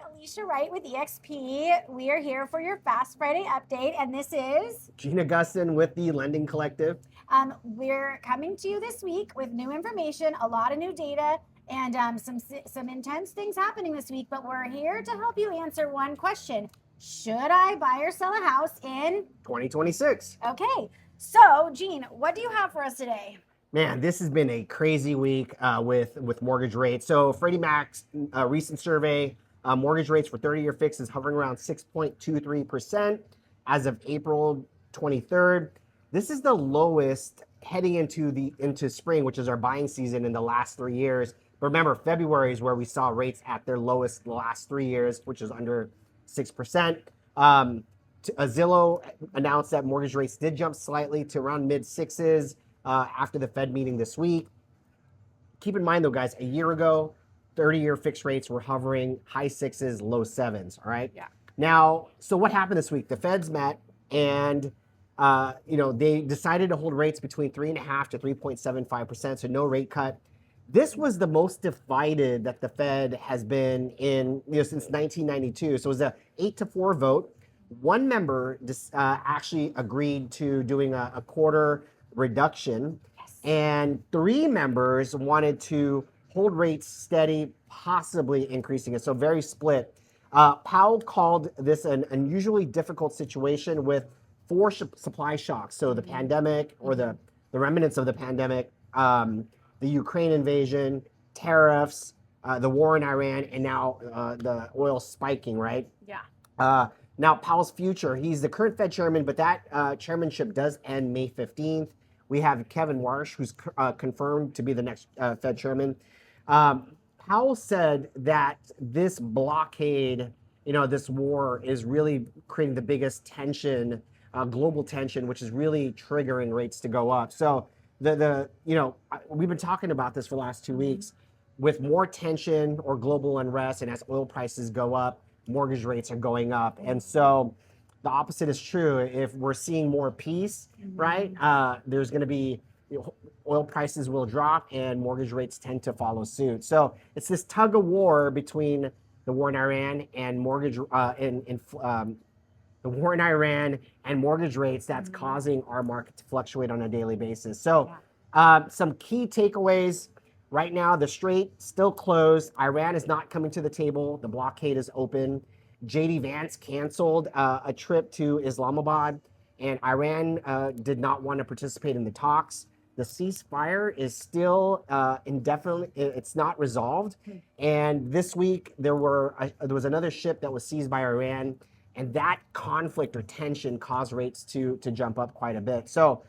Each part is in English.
Alicia Wright with eXp. We are here for your Fast Friday update, and this is Gene Augustin with the Lending Collective. we're coming to you this week with new information, a lot of new data, and some intense things happening this week. But we're here to help you answer one question: should I buy or sell a house in 2026? Okay, so Gene, what do you have for us today? Man, this has been a crazy week with mortgage rates. So Freddie Mac's recent survey, mortgage rates for 30-year fixed is hovering around 6.23% as of April 23rd. This is the lowest heading into spring, which is our buying season, in the last 3 years. But remember, February is where we saw rates at their lowest the last 3 years, which is under 6%. Zillow announced that mortgage rates did jump slightly to around mid sixes after the Fed meeting this week. Keep in mind, though, guys, a year ago, 30-year fixed rates were hovering high sixes, low sevens. All right. Yeah. Now, so what happened this week? The Feds met, and they decided to hold rates between 3.5% to 3.75%. So no rate cut. This was the most divided that the Fed has been in since 1992. So it was a 8-4 vote. One member actually agreed to doing a quarter reduction, and 3 members wanted to hold rates steady, possibly increasing it. So very split. Powell called this an unusually difficult situation with 4 supply shocks. So the pandemic, or the remnants of the pandemic, the Ukraine invasion, tariffs, the war in Iran, and now the oil spiking, right? Yeah. Now, Powell's future, he's the current Fed chairman, but that chairmanship does end May 15th. We have Kevin Warsh, who's confirmed to be the next Fed chairman. Powell said that this blockade, this war, is really creating the biggest tension, global tension, which is really triggering rates to go up. So we've been talking about this for the last 2 weeks. With more tension or global unrest, and as oil prices go up, mortgage rates are going up. And so the opposite is true. If we're seeing more peace, right, there's going to be, oil prices will drop and mortgage rates tend to follow suit. So it's this tug of war between the war in Iran and the war in Iran and mortgage rates that's causing our market to fluctuate on a daily basis. So some key takeaways. Right now, the Strait still closed. Iran is not coming to the table. The blockade is open. J.D. Vance canceled a trip to Islamabad, and Iran did not want to participate in the talks. The ceasefire is still indefinitely, it's not resolved. And this week, there was another ship that was seized by Iran, and that conflict or tension caused rates to jump up quite a bit. So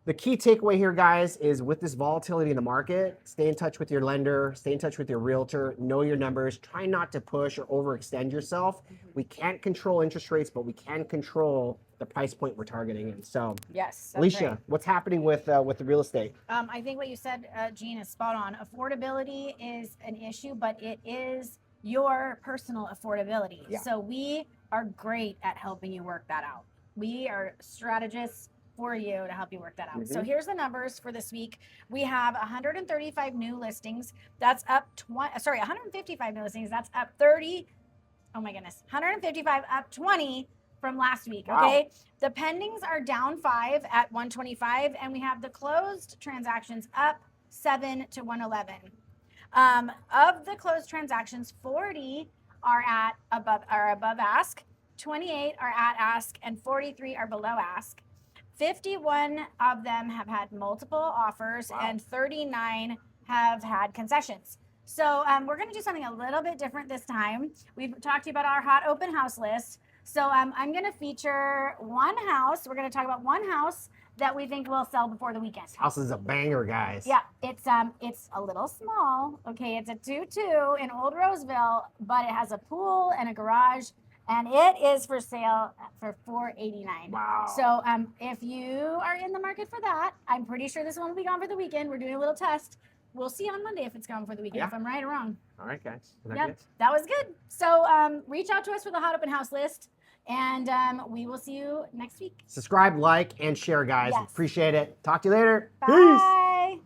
the key takeaway here, guys, is with this volatility in the market, stay in touch with your lender, stay in touch with your realtor, know your numbers, try not to push or overextend yourself. We can't control interest rates, but we can control the price point we're targeting. And so, Yes, Alicia, right. what's happening with the real estate? I think what you said, Gene, is spot on. Affordability is an issue, but it is your personal affordability. Yeah. So we are great at helping you work that out. We are strategists for you to help you work that out. So here's the numbers for this week. We have 135 new listings. That's up 155 new listings. That's up 30. Oh my goodness. 155 up 20 from last week. Wow. Okay. The pendings are down 5 at 125, and we have the closed transactions up 7 to 111. Of the closed transactions, 40 are above ask, 28 are at ask, and 43 are below ask. 51 of them have had multiple offers, and 39 have had concessions. So we're going to do something a little bit different this time. We've talked to you about our hot open house list. So I'm going to feature one house. We're going to talk about one house that we think will sell before the weekend. This house is a banger, guys. Yeah, it's a little small. Okay, it's a 2-2 in Old Roseville, but it has a pool and a garage. And it is for sale for $489. Wow. So if you are in the market for that, I'm pretty sure this one will be gone for the weekend. We're doing a little test. We'll see on Monday if it's gone for the weekend, if I'm right or wrong. All right, guys. Yep, that was good. So reach out to us for the hot open house list, and we will see you next week. Subscribe, like, and share, guys. Yes. Appreciate it. Talk to you later. Bye. Peace.